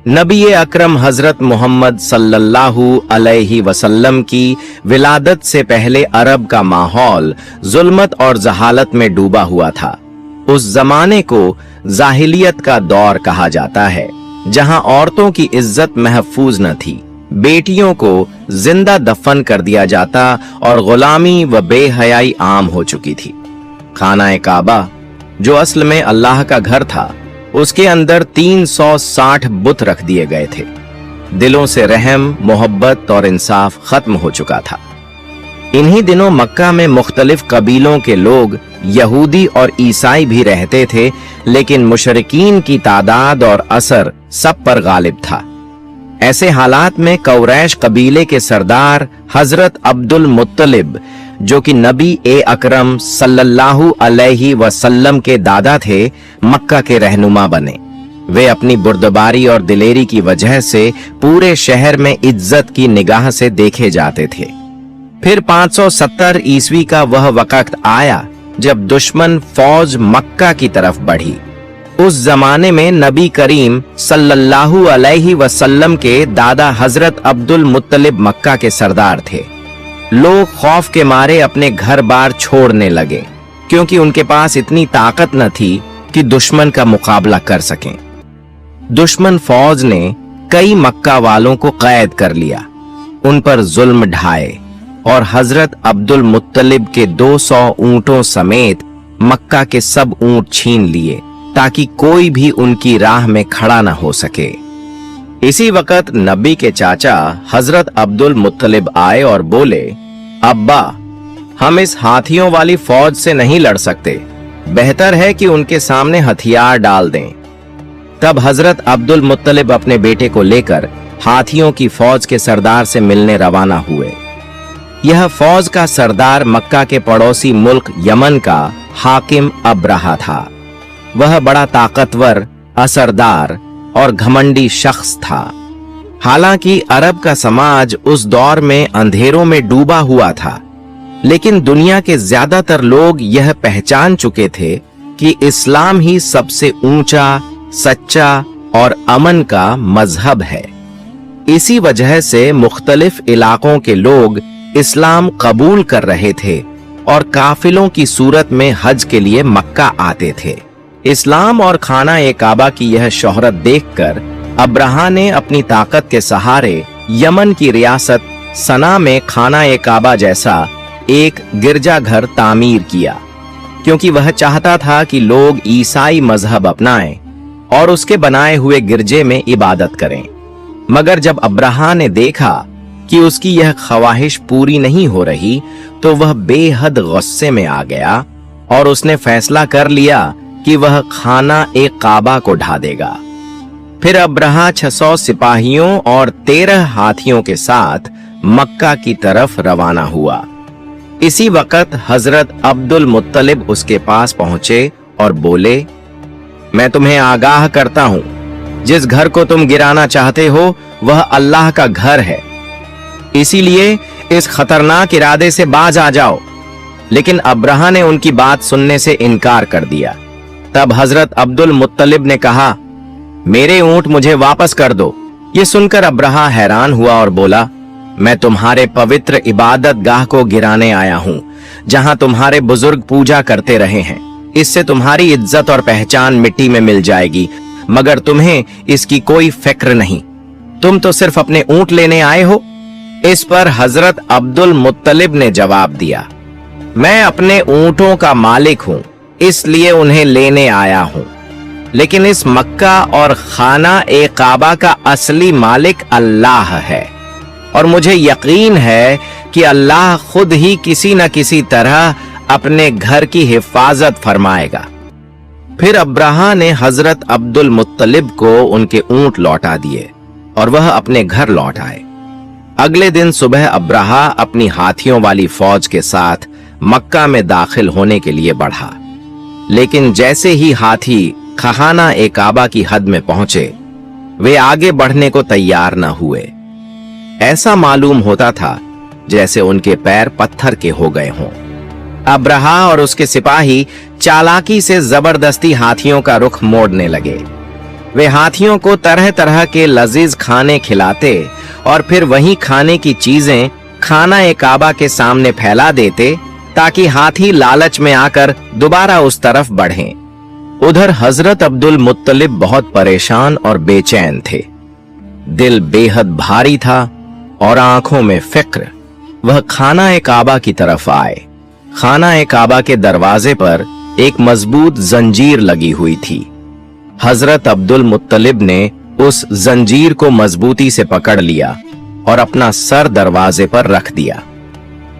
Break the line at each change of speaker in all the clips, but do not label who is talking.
नबी अकरम हजरत मोहम्मद सल्लल्लाहु अलैहि वसल्लम की विलादत से पहले अरब का माहौल जुल्मत और जहालत में डूबा हुआ था। उस जमाने को जाहिलियत का दौर कहा जाता है, जहां औरतों की इज्जत महफूज न थी, बेटियों को जिंदा दफन कर दिया जाता और गुलामी व बेहयाई आम हो चुकी थी। खाना काबा, जो असल में अल्लाह का घर था, उसके अंदर 360 बुत रख दिए गए थे। दिलों से रहम, मोहब्बत और इंसाफ खत्म हो चुका था। इन्हीं दिनों मक्का में मुख्तलिफ कबीलों के लोग, यहूदी और ईसाई भी रहते थे, लेकिन मुशरिकीन की तादाद और असर सब पर गालिब था। ऐसे हालात में कुरैश कबीले के सरदार हजरत अब्दुल मुत्तलिब, जो कि नबी अकरम सल्लल्लाहु अलैहि वसल्लम के दादा थे, मक्का के रहनुमा बने। वे अपनी बुर्दबारी और दिलेरी की वजह से पूरे शहर में इज्जत की निगाह से देखे जाते थे। फिर 570 ईस्वी का वह वक्त आया जब दुश्मन फौज मक्का की तरफ बढ़ी। उस जमाने में नबी करीम सल्लल्लाहु अलैहि वसल्लम के दादा हजरत अब्दुल मुत्तलिब मक्का के सरदार थे। लोग खौफ के मारे अपने घर बार छोड़ने लगे, क्योंकि उनके पास इतनी ताकत न थी कि दुश्मन का मुकाबला कर सकें। दुश्मन फौज ने कई मक्का वालों को कैद कर लिया, उन पर जुल्म ढाए और हजरत अब्दुल मुत्तलिब के 200 ऊंटों समेत मक्का के सब ऊंट छीन लिए, ताकि कोई भी उनकी राह में खड़ा न हो सके। इसी वक्त नबी के चाचा हजरत अब्दुल मुत्तलिब आए और बोले, अब्बा, हम इस हाथियों वाली फौज से नहीं लड़ सकते, बेहतर है कि उनके सामने हथियार डाल दें। तब हजरत अब्दुल मुत्तलिब अपने बेटे को लेकर हाथियों की फौज के सरदार से मिलने रवाना हुए। यह फौज का सरदार मक्का के पड़ोसी मुल्क यमन का हाकिम अब्रहा था। वह बड़ा ताकतवर, असरदार और घमंडी शख्स था। हालांकि अरब का समाज उस दौर में अंधेरों में डूबा हुआ था, लेकिन दुनिया के ज्यादातर लोग यह पहचान चुके थे कि इस्लाम ही सबसे ऊंचा, सच्चा और अमन का मजहब है। इसी वजह से मुख्तलिफ इलाकों के लोग इस्लाम कबूल कर रहे थे और काफिलों की सूरत में हज के लिए मक्का आते थे। इस्लाम और खाना काबा की यह शोहरत देखकर अब्रहा ने अपनी ताकत के सहारे यमन की रियासत सना में खाना काबा जैसा एक गिरजाघर तामीर किया, क्योंकि वह चाहता था कि लोग ईसाई मजहब अपनाएं और उसके बनाए हुए गिरजे में इबादत करें। मगर जब अब्रहा ने देखा कि उसकी यह ख्वाहिश पूरी नहीं हो रही, तो वह बेहद गुस्से में आ गया और उसने फैसला कर लिया कि वह खाना काबा को ढा देगा। फिर अब्रहा 600 सिपाहियों और 13 हाथियों के साथ मक्का की तरफ रवाना हुआ। इसी वक्त हजरत अब्दुल मुत्तलिब उसके पास पहुंचे और बोले, मैं तुम्हें आगाह करता हूं, जिस घर को तुम गिराना चाहते हो वह अल्लाह का घर है, इसीलिए इस खतरनाक इरादे से बाज आ जाओ। लेकिन अब्रहा ने उनकी बात सुनने से इनकार कर दिया। तब हजरत अब्दुल मुत्तलिब ने कहा, मेरे ऊंट मुझे वापस कर दो। ये सुनकर अब्रहा हैरान हुआ और बोला, मैं तुम्हारे पवित्र इबादत गाह को गिराने आया हूं, जहां तुम्हारे बुजुर्ग पूजा करते रहे हैं। इससे तुम्हारी इज्जत और पहचान मिट्टी में मिल जाएगी, मगर तुम्हें इसकी कोई फिक्र नहीं। तुम तो सिर्फ अपने ऊंट लेने आए हो। इस पर हजरत अब्दुल मुत्तलिब ने जवाब दिया, मैं अपने ऊंटों का मालिक हूं, इसलिए उन्हें लेने आया हूं, लेकिन इस मक्का और खाना काबा का असली मालिक अल्लाह है, और मुझे यकीन है कि अल्लाह खुद ही किसी न किसी तरह अपने घर की हिफाजत फरमाएगा। फिर अब्रहा ने हजरत अब्दुल मुत्तलिब को उनके ऊंट लौटा दिए और वह अपने घर लौट आए। अगले दिन सुबह अब्रहा अपनी हाथियों वाली फौज के साथ मक्का में दाखिल होने के लिए बढ़ा, लेकिन जैसे ही हाथी खाना काबा की हद में पहुंचे, वे आगे बढ़ने को तैयार न हुए। ऐसा मालूम होता था जैसे उनके पैर पत्थर के हो गए हों। अब्रहा और उसके सिपाही चालाकी से जबरदस्ती हाथियों का रुख मोड़ने लगे। वे हाथियों को तरह तरह के लजीज खाने खिलाते और फिर वही खाने की चीजें खाना काबा के सामने फैला देते ताकि हाथी लालच में आकर दोबारा उस तरफ बढ़ें। उधर हजरत अब्दुल मुत्तलिब बहुत परेशान और बेचैन थे। दिल बेहद भारी था और आंखों में फिक्र। वह खाना काबा की तरफ आए। खाना काबा के दरवाजे पर एक मजबूत जंजीर लगी हुई थी। हजरत अब्दुल मुत्तलिब ने उस जंजीर को मजबूती से पकड़ लिया और अपना सर दरवाजे पर रख दिया।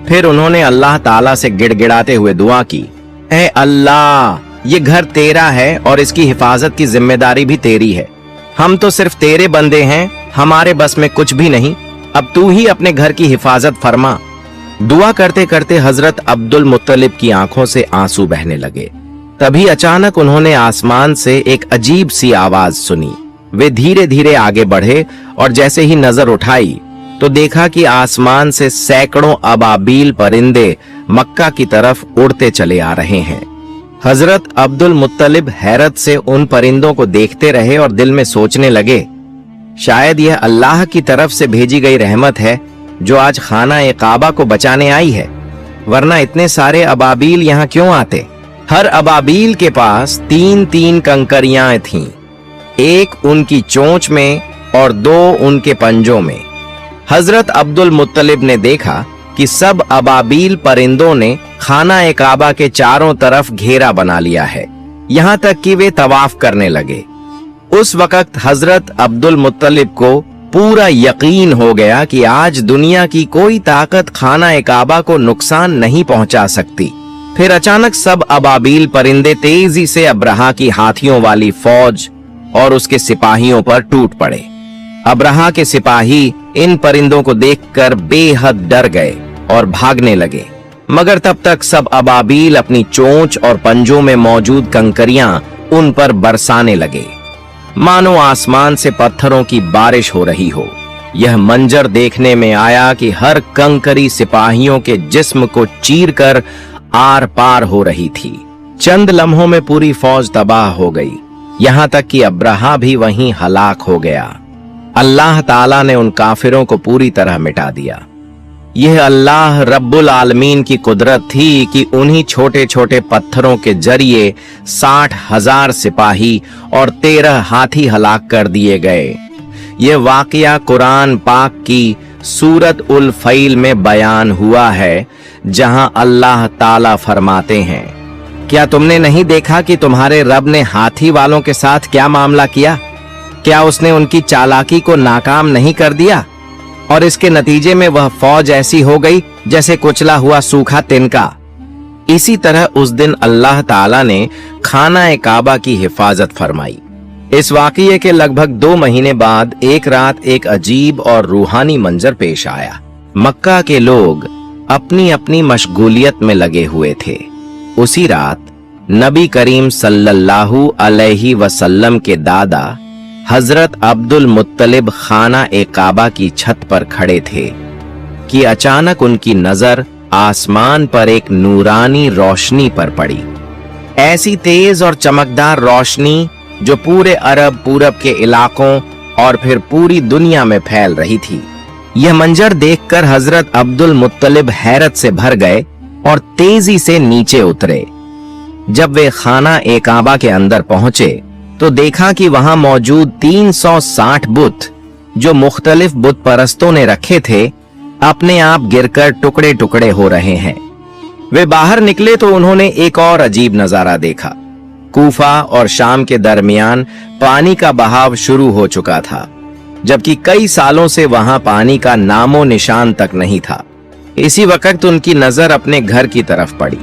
फिर उन्होंने अल्लाह ताला से गिड़गिड़ाते हुए दुआ की, ऐ अल्लाह, ये घर तेरा है और इसकी हिफाजत की जिम्मेदारी भी तेरी है। हम तो सिर्फ तेरे बंदे हैं, हमारे बस में कुछ भी नहीं। अब तू ही अपने घर की हिफाजत फरमा। दुआ करते करते हजरत अब्दुल मुत्तलिब की आंखों से आंसू बहने लगे। तभी अचानक उन्होंने आसमान से एक अजीब सी आवाज सुनी। वे धीरे धीरे आगे बढ़े और जैसे ही नजर उठाई तो देखा कि आसमान से सैकड़ों अबाबील परिंदे मक्का की तरफ उड़ते चले आ रहे हैं। हजरत अब्दुल मुत्तलिब हैरत से उन परिंदों को देखते रहे और दिल में सोचने लगे, शायद यह अल्लाह की तरफ से भेजी गई रहमत है जो आज खाना काबा को बचाने आई है, वरना इतने सारे अबाबील यहाँ क्यों आते। हर अबाबील के पास 3-3 कंकरियां थीं, एक उनकी चोंच में और 2 उनके पंजों में। हजरत अब्दुल मुत्तलिब ने देखा कि सब अबाबील परिंदों ने खाना काबा के चारों तरफ घेरा बना लिया है, यहाँ तक कि वे तवाफ करने लगे। उस वक्त हजरत अब्दुल मुत्तलिब को पूरा यकीन हो गया कि आज दुनिया की कोई ताकत खाना काबा को नुकसान नहीं पहुंचा सकती। फिर अचानक सब अबाबील परिंदे तेजी से अब्रहा की हाथियों वाली फौज और उसके सिपाहियों पर टूट पड़े। अब्रहा के सिपाही इन परिंदों को देखकर बेहद डर गए और भागने लगे, मगर तब तक सब अबाबील अपनी चोंच और पंजों में मौजूद कंकरियां उन पर बरसाने लगे, मानो आसमान से पत्थरों की बारिश हो रही हो। यह मंजर देखने में आया कि हर कंकरी सिपाहियों के जिस्म को चीरकर आर पार हो रही थी। चंद लम्हों में पूरी फौज तबाह हो गई, यहाँ तक कि अब्रहा भी वहीं हलाक हो गया। अल्लाह ताला ने उन काफिरों को पूरी तरह मिटा दिया। यह अल्लाह रब्बुल आलमीन की कुदरत थी कि उन्हीं छोटे छोटे पत्थरों के जरिए 60,000 सिपाही और 13 हाथी हलाक कर दिए गए। यह वाकया कुरान पाक की सूरत उल फैल में बयान हुआ है, जहां अल्लाह ताला फरमाते हैं, क्या तुमने नहीं देखा कि तुम्हारे रब ने हाथी वालों के साथ क्या मामला किया? क्या उसने उनकी चालाकी को नाकाम नहीं कर दिया? और इसके नतीजे में वह फौज ऐसी हो गई जैसे कुचला हुआ सूखा तिनका। इसी तरह उस दिन अल्लाह ताला ने खाना काबा की हिफाजत फरमाई। इस वाकये के लगभग 2 महीने बाद एक रात एक अजीब और रूहानी मंजर पेश आया। मक्का के लोग अपनी अपनी मशगूलियत में लगे हुए थे। उसी रात नबी करीम सल्लल्लाहु अलैहि वसल्लम के दादा हजरत अब्दुल मुत्तलिब खाना काबा की छत पर खड़े थे कि अचानक उनकी नजर आसमान पर एक नूरानी रोशनी पर पड़ी। ऐसी तेज और चमकदार रोशनी जो पूरे अरब पूरब के इलाकों और फिर पूरी दुनिया में फैल रही थी। यह मंजर देखकर हजरत अब्दुल मुत्तलिब हैरत से भर गए और तेजी से नीचे उतरे। जब वे खाना काबा के अंदर पहुंचे तो देखा कि वहां मौजूद 360 बुत जो मुख्तलिफ बुत परस्तों ने रखे थे, अपने आप गिरकर टुकड़े टुकड़े हो रहे हैं। वे बाहर निकले तो उन्होंने एक और अजीब नजारा देखा। कूफा और शाम के दरमियान पानी का बहाव शुरू हो चुका था, जबकि कई सालों से वहां पानी का नामो निशान तक नहीं था। इसी वक्त उनकी नजर अपने घर की तरफ पड़ी।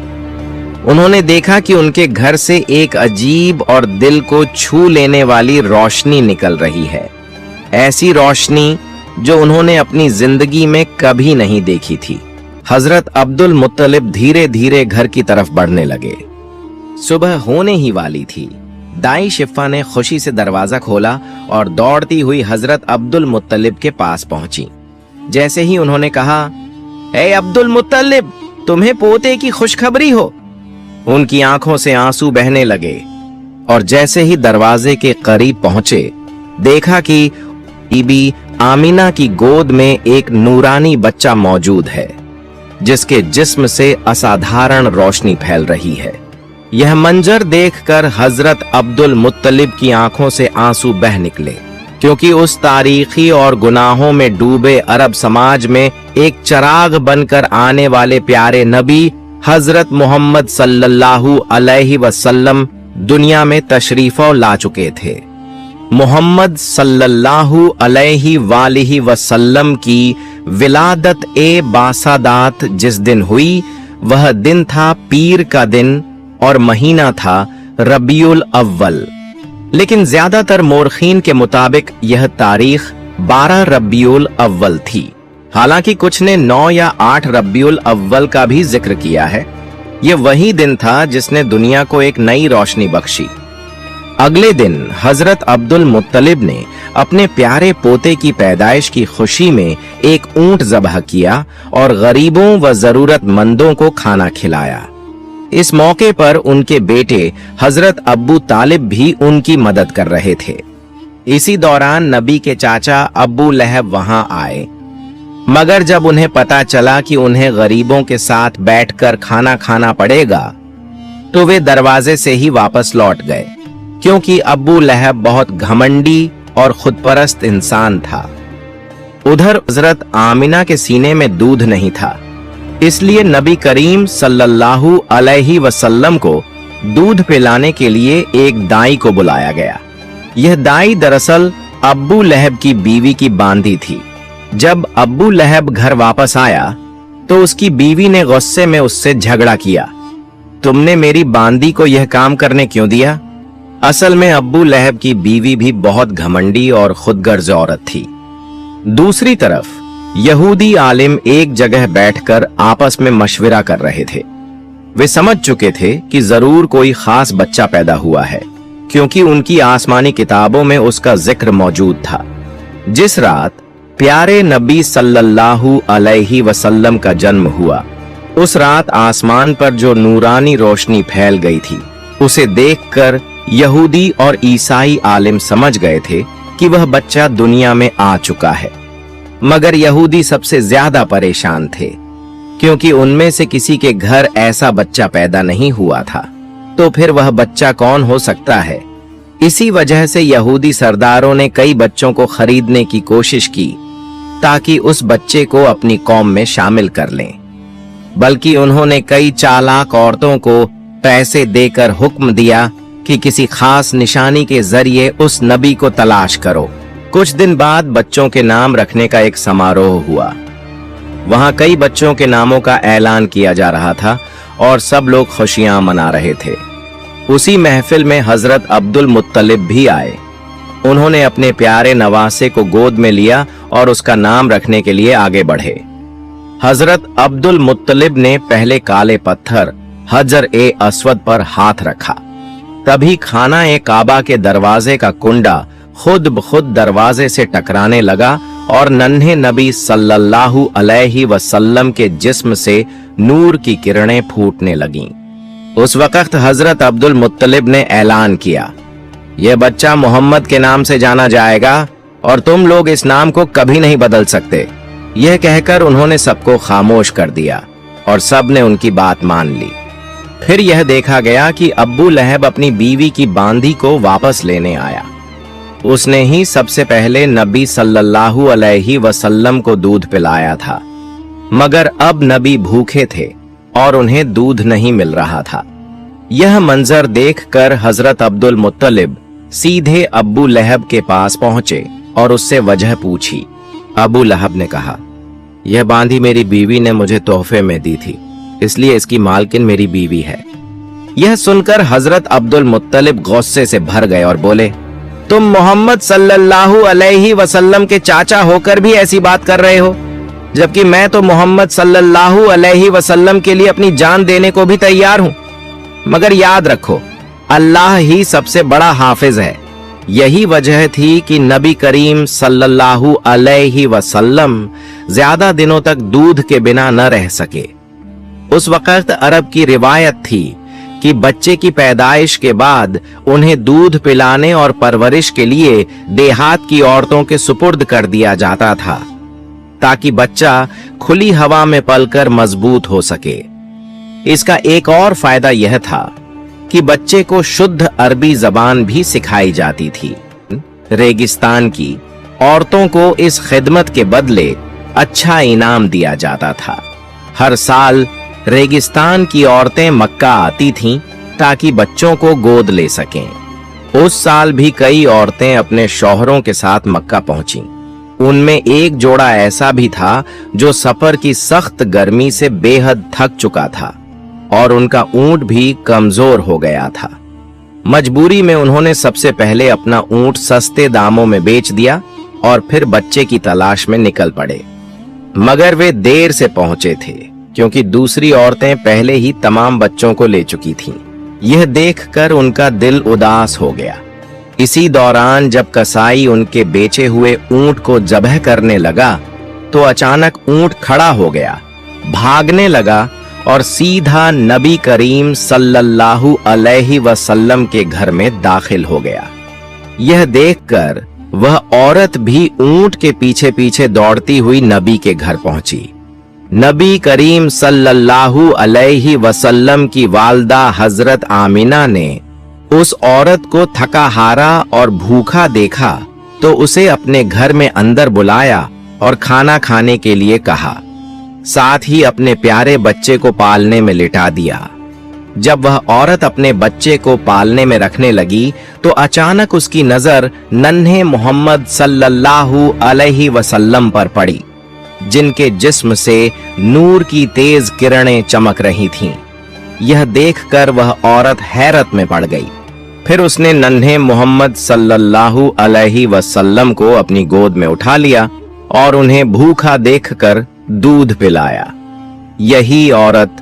उन्होंने देखा कि उनके घर से एक अजीब और दिल को छू लेने वाली रोशनी निकल रही है, ऐसी रोशनी जो उन्होंने अपनी जिंदगी में कभी नहीं देखी थी। हजरत अब्दुल मुत्तलिब धीरे धीरे घर की तरफ बढ़ने लगे। सुबह होने ही वाली थी। दाई शिफा ने खुशी से दरवाजा खोला और दौड़ती हुई हजरत अब्दुल मुत्तलिब के पास पहुंची। जैसे ही उन्होंने कहा, ए अब्दुल मुत्तलिब, तुम्हें पोते की खुशखबरी हो, उनकी आंखों से आंसू बहने लगे। और जैसे ही दरवाजे के करीब पहुंचे, देखा कि बीबी आमिना की गोद में एक नूरानी बच्चा मौजूद है, जिसके जिस्म से असाधारण रोशनी फैल रही है। यह मंजर देखकर हजरत अब्दुल मुत्तलिब की आंखों से आंसू बह निकले, क्योंकि उस तारीखी और गुनाहों में डूबे अरब समाज में एक चिराग बनकर आने वाले प्यारे नबी हजरत मोहम्मद सल्लल्लाहु अलैहि वसल्लम दुनिया में तशरीफो ला चुके थे। मोहम्मद सल्लल्लाहु अलैहि वालिहि वसल्लम की विलादत ए बासादात जिस दिन हुई, वह दिन था पीर का दिन और महीना था रबीउल अव्वल। लेकिन ज्यादातर मोरखीन के मुताबिक यह तारीख 12 रबीउल अव्वल थी। हालांकि कुछ ने 9 या 8 रबीउल अव्वल का भी जिक्र किया है। यह वही दिन था जिसने दुनिया को एक नई रोशनी बख्शी। अगले दिन हजरत अब्दुल मुत्तलिब ने अपने प्यारे पोते की पैदाइश की खुशी में एक ऊंट ज़बह किया और गरीबों व जरूरतमंदों को खाना खिलाया। इस मौके पर उनके बेटे हजरत अब्बू तालिब भी उनकी मदद कर रहे थे। इसी दौरान नबी के चाचा अब्बू लहब वहां आए, मगर जब उन्हें पता चला कि उन्हें गरीबों के साथ बैठकर खाना खाना पड़ेगा, तो वे दरवाजे से ही वापस लौट गए, क्योंकि अब्बू लहब बहुत घमंडी और खुदपरस्त इंसान था। उधर हजरत आमिना के सीने में दूध नहीं था, इसलिए नबी करीम सल्लल्लाहु अलैहि वसल्लम को दूध पिलाने के लिए एक दाई को बुलाया गया। यह दाई दरअसल अब्बू लहब की बीवी की बांदी थी। जब अब्बू लहब घर वापस आया तो उसकी बीवी ने गुस्से में उससे झगड़ा किया, तुमने मेरी बांदी को यह काम करने क्यों दिया? असल में अब्बू लहब की बीवी भी बहुत घमंडी और खुदगर्ज औरत थी। दूसरी तरफ यहूदी आलिम एक जगह बैठकर आपस में मशविरा कर रहे थे। वे समझ चुके थे कि जरूर कोई खास बच्चा पैदा हुआ है, क्योंकि उनकी आसमानी किताबों में उसका जिक्र मौजूद था। जिस रात प्यारे नबी सल्लल्लाहु अलैहि वसल्लम का जन्म हुआ, उस रात आसमान पर जो नूरानी रोशनी फैल गई थी, उसे देखकर यहूदी और ईसाई आलिम समझ गए थे कि वह बच्चा दुनिया में आ चुका है। मगर यहूदी सबसे ज्यादा परेशान थे, क्योंकि उनमें से किसी के घर ऐसा बच्चा पैदा नहीं हुआ था, तो फिर वह बच्चा कौन हो सकता है? इसी वजह से यहूदी सरदारों ने कई बच्चों को खरीदने की कोशिश की, ताकि उस बच्चे को अपनी कौम में शामिल कर लें। बल्कि उन्होंने कई चालाक औरतों को पैसे देकर हुक्म दिया कि किसी खास निशानी के जरिए उस नबी को तलाश करो। कुछ दिन बाद बच्चों के नाम रखने का एक समारोह हुआ। वहां कई बच्चों के नामों का ऐलान किया जा रहा था और सब लोग खुशियां मना रहे थे। उसी महफिल में हजरत अब्दुल मुत्तलिब भी आए। उन्होंने अपने प्यारे नवासे को गोद में लिया और उसका नाम रखने के लिए आगे बढ़े। हजरत अब्दुल मुत्तलिब ने पहले काले पत्थर हजर ए अस्वद पर हाथ रखा। तभी खाना ए काबा के दरवाजे का कुंडा खुद ब खुद दरवाजे से टकराने लगा और नन्हे नबी सल्लल्लाहु अलैहि वसल्लम के जिस्म से नूर की किरणें फूटने लगीं। उस वक्त हजरत अब्दुल मुत्तलिब ने ऐलान किया, यह बच्चा मोहम्मद के नाम से जाना जाएगा और तुम लोग इस नाम को कभी नहीं बदल सकते। यह कहकर उन्होंने सबको खामोश कर दिया और सब ने उनकी बात मान ली। फिर यह देखा गया कि अब्बू लहब अपनी बीवी की बांदी को वापस लेने आया। उसने ही सबसे पहले नबी सल्लल्लाहु अलैहि वसल्लम को दूध पिलाया था, मगर अब नबी भूखे थे और उन्हें दूध नहीं मिल रहा था। यह मंजर देखकर हजरत अब्दुल मुत्तलिब सीधे अब्बू लहब के पास पहुंचे और उससे वजह पूछी। अबू लहब ने कहा, यह बांदी मेरी बीवी ने मुझे तोहफे में दी थी, इसलिए इसकी मालकिन मेरी बीवी है। यह सुनकर हजरत अब्दुल मुत्तलिब गुस्से से भर गए और बोले, तुम मोहम्मद सल्लल्लाहु अलैहि वसल्लम के चाचा होकर भी ऐसी बात कर रहे हो, जबकि मैं तो मोहम्मद सल्लल्लाहु अलैहि वसल्लम के लिए अपनी जान देने को भी तैयार हूं। मगर याद रखो, अल्लाह ही सबसे बड़ा हाफिज है। यही वजह थी कि नबी करीम सल्लल्लाहु अलैहि वसल्लम ज्यादा दिनों तक दूध के बिना न रह सके। उस वक्त अरब की रिवायत थी कि बच्चे की पैदाइश के बाद उन्हें दूध पिलाने और परवरिश के लिए देहात की औरतों के सुपुर्द कर दिया जाता था, ताकि बच्चा खुली हवा में पलकर मजबूत हो सके। इसका एक और फायदा यह था कि बच्चे को शुद्ध अरबी जबान भी सिखाई जाती थी। रेगिस्तान की औरतों को इस खिदमत के बदले अच्छा इनाम दिया जाता था। हर साल रेगिस्तान की औरतें मक्का आती थीं ताकि बच्चों को गोद ले सकें। उस साल भी कई औरतें अपने शौहरों के साथ मक्का पहुंचीं। उनमें एक जोड़ा ऐसा भी था जो सफर की सख्त गर्मी से बेहद थक चुका था और उनका ऊंट भी कमजोर हो गया था। मजबूरी में उन्होंने सबसे पहले अपना ऊंट सस्ते दामों में बेच दिया और फिर बच्चे की तलाश में निकल पड़े। मगर वे देर से पहुंचे थे, क्योंकि दूसरी औरतें पहले ही तमाम बच्चों को ले चुकी थीं। यह देखकर उनका दिल उदास हो गया। इसी दौरान जब कसाई उनके बेचे हुए ऊंट को ज़बह करने लगा तो अचानक ऊंट खड़ा हो गया, भागने लगा और सीधा नबी करीम सल्लल्लाहु अलैहि वसल्लम के घर में दाखिल हो गया। यह देखकर वह औरत भी ऊंट के पीछे पीछे दौड़ती हुई नबी के घर पहुंची। नबी करीम सल्लल्लाहु अलैहि वसल्लम की वालदा हजरत आमिना ने उस औरत को थका हारा और भूखा देखा तो उसे अपने घर में अंदर बुलाया और खाना खाने के लिए कहा। साथ ही अपने प्यारे बच्चे को पालने में लिटा दिया। जब वह औरत अपने बच्चे को पालने में रखने लगी तो अचानक उसकी नजर नन्हे मोहम्मद सल्लल्लाहु अलैहि वसल्लम पर पड़ी, जिनके जिस्म से नूर की तेज किरणें चमक रही थीं। यह देखकर वह औरत हैरत में पड़ गई। फिर उसने नन्हे मोहम्मद सल्लल्लाहु अलैहि वसल्लम को अपनी गोद में उठा लिया और उन्हें भूखा देखकर दूध पिलाया। यही औरत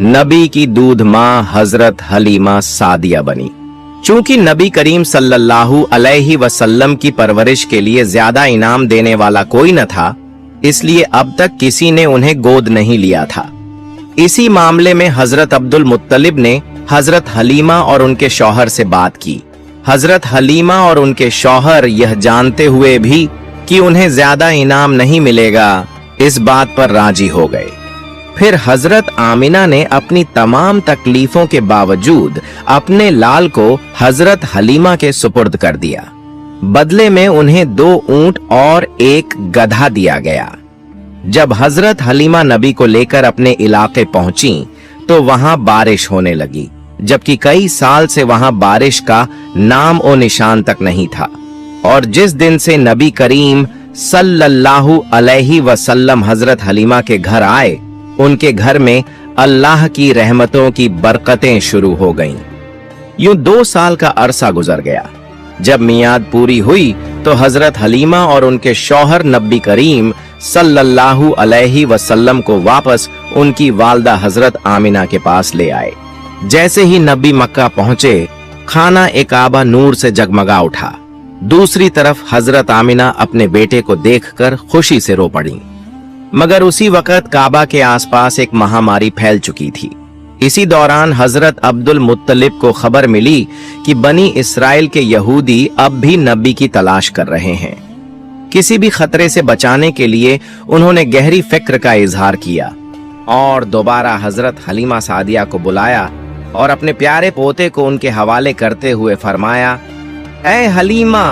नबी की दूध मां हजरत हलीमा सादिया बनी। चूंकि नबी करीम सल्लल्लाहु अलैहि वसल्लम की परवरिश के लिए ज्यादा इनाम देने वाला कोई न था, इसलिए अब तक किसी ने उन्हें गोद नहीं लिया था। इसी मामले में हजरत अब्दुल मुत्तलिब ने हजरत हलीमा और उनके शौहर से बात की। हजरत हलीमा और उनके शौहर यह जानते हुए भी कि उन्हें ज्यादा इनाम नहीं मिलेगा, इस बात पर राजी हो गए। फिर हजरत आमिना ने अपनी तमाम तकलीफों के बावजूद अपने लाल को हजरत हलीमा के सुपुर्द कर दिया। बदले में उन्हें 2 ऊंट और 1 गधा दिया गया। जब हजरत हलीमा नबी को लेकर अपने इलाके पहुंची तो वहां बारिश होने लगी, जबकि कई साल से वहां बारिश का नाम और निशान तक नहीं था। और जिस दिन से नबी करीम सल्लल्लाहु अलैहि वसल्लम हजरत हलीमा के घर आए, उनके घर में अल्लाह की रहमतों की बरकतें शुरू हो गईं। यूं 2 साल का अरसा गुजर गया। जब मियाद पूरी हुई तो हजरत हलीमा और उनके शौहर नबी करीम सल्लल्लाहु अलैहि वसल्लम को वापस उनकी वालदा हजरत आमिना के पास ले आए। जैसे ही नबी मक्का पहुंचे, खाना एकाबा नूर से जगमगा उठा। दूसरी तरफ हजरत आमिना अपने बेटे को देखकर खुशी से रो पड़ी। मगर उसी वक्त काबा के आसपास एक महामारी फैल चुकी थी। इसी दौरान हजरत अब्दुल मुत्तलिब को खबर मिली कि बनी इस्राइल के यहूदी अब भी नबी की तलाश कर रहे हैं। किसी भी खतरे से बचाने के लिए उन्होंने गहरी फिक्र का इजहार किया और दोबारा हजरत हलीमा सादिया को बुलाया और अपने प्यारे पोते को उनके हवाले करते हुए फरमाया, ऐ हलीमा,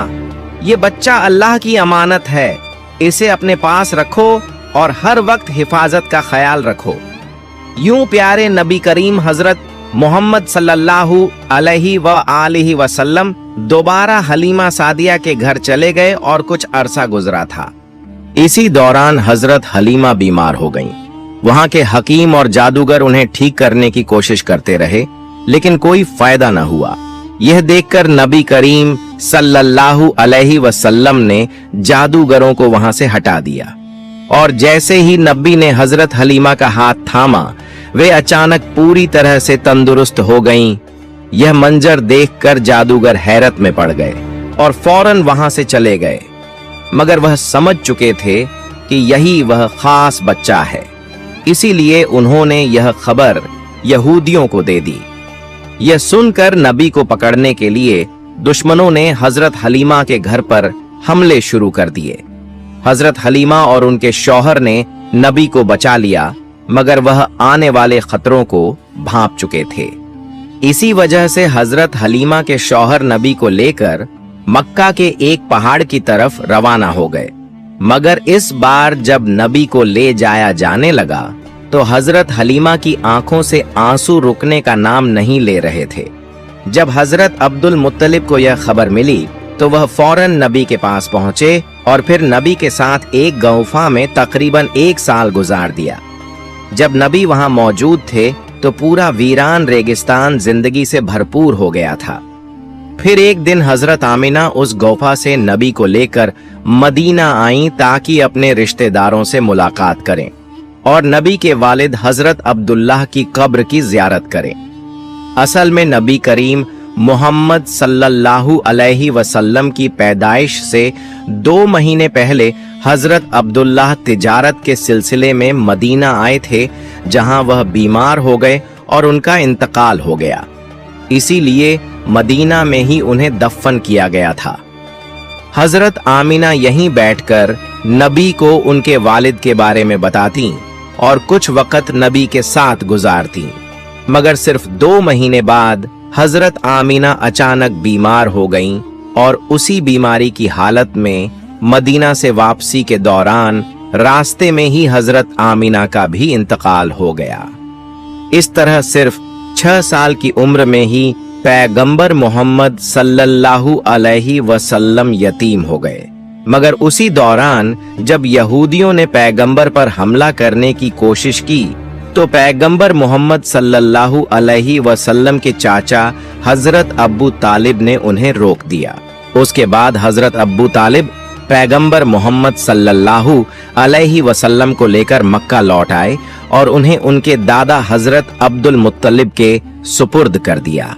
ये बच्चा अल्लाह की अमानत है, इसे अपने पास रखो और हर वक्त हिफाजत का ख्याल रखो। यूं प्यारे नबी करीम हजरत मोहम्मद सल्लल्लाहु अलैहि व आलिहि वसल्लम दोबारा हलीमा सादिया के घर चले गए और कुछ अरसा गुजरा था। इसी दौरान हजरत हलीमा बीमार हो गईं। वहां के हकीम और जादूगर उन्हें ठीक करने की कोशिश करते रहे, लेकिन कोई फायदा न हुआ। यह देखकर नबी करीम सल्लल्लाहु अलैहि वसल्लम ने जादूगरों को वहां से हटा दिया और जैसे ही नबी ने हजरत हलीमा का हाथ थामा, वे अचानक पूरी तरह से तंदुरुस्त हो गईं। यह मंजर देखकर जादूगर हैरत में पड़ गए और फौरन वहां से चले गए। मगर वह समझ चुके थे कि यही वह खास बच्चा है, इसीलिए उन्होंने यह खबर यहूदियों को दे दी। यह सुनकर नबी को पकड़ने के लिए दुश्मनों ने हजरत हलीमा के घर पर हमले शुरू कर दिए। हजरत हलीमा और उनके शौहर ने नबी को बचा लिया, मगर वह आने वाले खतरों को भांप चुके थे। इसी वजह से हजरत हलीमा के शौहर नबी को लेकर मक्का के एक पहाड़ की तरफ रवाना हो गए। मगर इस बार जब नबी को ले जाया जाने लगा तो हजरत हलीमा की आंखों से आंसू रुकने का नाम नहीं ले रहे थे। जब हजरत अब्दुल मुत्तलिब को यह खबर मिली तो वह फौरन नबी के पास पहुंचे और फिर नबी के साथ एक गुफा में तकरीबन 1 साल गुजार दिया। जब नबी वहां मौजूद थे तो पूरा वीरान रेगिस्तान जिंदगी से भरपूर हो गया था। फिर एक दिन हजरत आमिना उस गुफा से नबी को लेकर मदीना आईं ताकि अपने रिश्तेदारों से मुलाकात करें और नबी के वालिद हजरत अब्दुल्लाह की कब्र की ज़ियारत करें। असल में नबी करीम मोहम्मद सल्लल्लाहु अलैहि वसल्लम की पैदाइश से 2 महीने पहले हजरत अब्दुल्लाह तिजारत के सिलसिले में मदीना आए थे, जहां वह बीमार हो गए और उनका इंतकाल हो गया। इसीलिए मदीना में ही उन्हें दफन किया गया था। हजरत आमिना यहीं बैठकर नबी को उनके वालिद के बारे में बताती और कुछ वक्त नबी के साथ गुजारती। मगर सिर्फ 2 महीने बाद हजरत आमिना अचानक बीमार हो गईं और उसी बीमारी की हालत में मदीना से वापसी के दौरान रास्ते में ही हजरत आमिना का भी इंतकाल हो गया। इस तरह सिर्फ 6 साल की उम्र में ही पैगंबर मोहम्मद सल्लल्लाहु अलैहि वसल्लम यतीम हो गए। मगर उसी दौरान जब यहूदियों ने पैगंबर पर हमला करने की कोशिश की तो पैगंबर मोहम्मद सल्लल्लाहु अलैहि वसल्लम के चाचा हजरत अब्बू तालिब ने उन्हें रोक दिया। उसके बाद हजरत अब्बू तालिब पैगंबर मोहम्मद सल्लल्लाहु अलैहि वसल्लम को लेकर मक्का लौट आए और उन्हें उनके दादा हजरत अब्दुल मुत्तलिब के सुपुर्द कर दिया।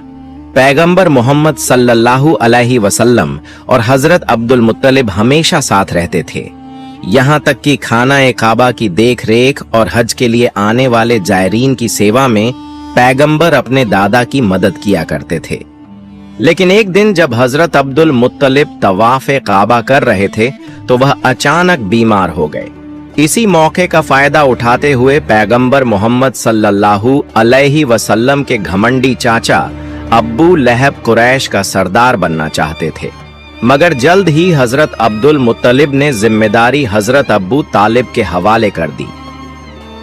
पैगंबर मोहम्मद सल्लल्लाहु अलैहि वसल्लम और हजरत अब्दुल मुत्तलिब हमेशा साथ रहते थे, यहाँ तक कि खाना-ए काबा की देख रेख और हज के लिए आने वाले जायरीन की सेवा में पैगंबर अपने दादा की मदद किया करते थे। लेकिन एक दिन जब हजरत अब्दुल मुत्तलिब तवाफ़े काबा कर रहे थे तो वह अचानक बीमार हो गए। इसी मौके का फायदा उठाते हुए पैगंबर मोहम्मद सल्लल्लाहु अलैहि वसल्लम के घमंडी चाचा अब्बू लहब कुरैश का सरदार बनना चाहते थे। मगर जल्द ही हजरत अब्दुल मुत्तलिब ने जिम्मेदारी हजरत अब्बू तालिब के हवाले कर दी।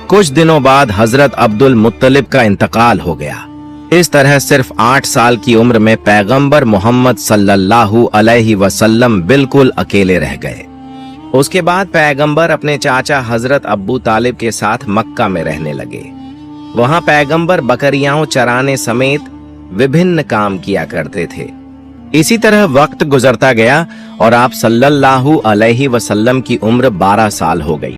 कुछ दिनों बाद हजरत अब्दुल मुत्तलिब का इंतकाल हो गया। इस तरह सिर्फ 8 साल की उम्र में पैगंबर मोहम्मद सल्लल्लाहु अलैहि वसल्लम बिल्कुल अकेले रह गए। उसके बाद पैगंबर अपने चाचा हजरत अब्बू तालिब के साथ मक्का में रहने लगे। वहां पैगंबर बकरियां चराने समेत विभिन्न काम किया करते थे। इसी तरह वक्त गुजरता गया और आप सल्लल्लाहु अलैहि वसल्लम की उम्र 12 साल हो गई।